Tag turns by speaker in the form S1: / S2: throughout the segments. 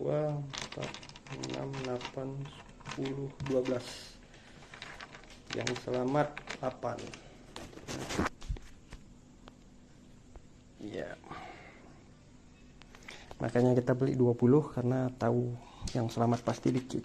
S1: 2, 4, 6, 8, 10, 12. Yang selamat 8. Ya. Makanya kita beli 20 karena tahu yang selamat pasti dikit.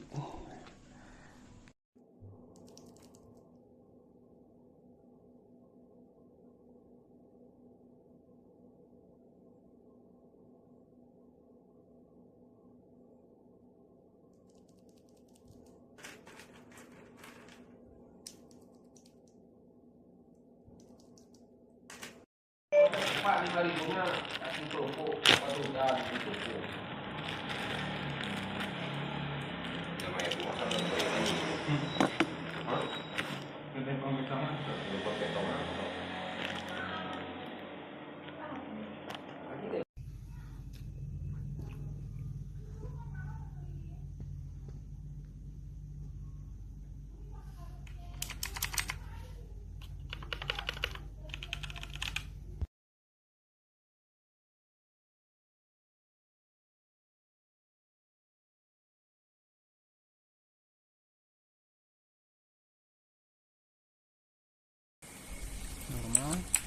S2: Pak, 5.000-nya kasih toko, aduh udah kasih toko. Namanya itu makan dan beri. Hah? Gede banget sama. Gede pakai tomat.
S1: Normal.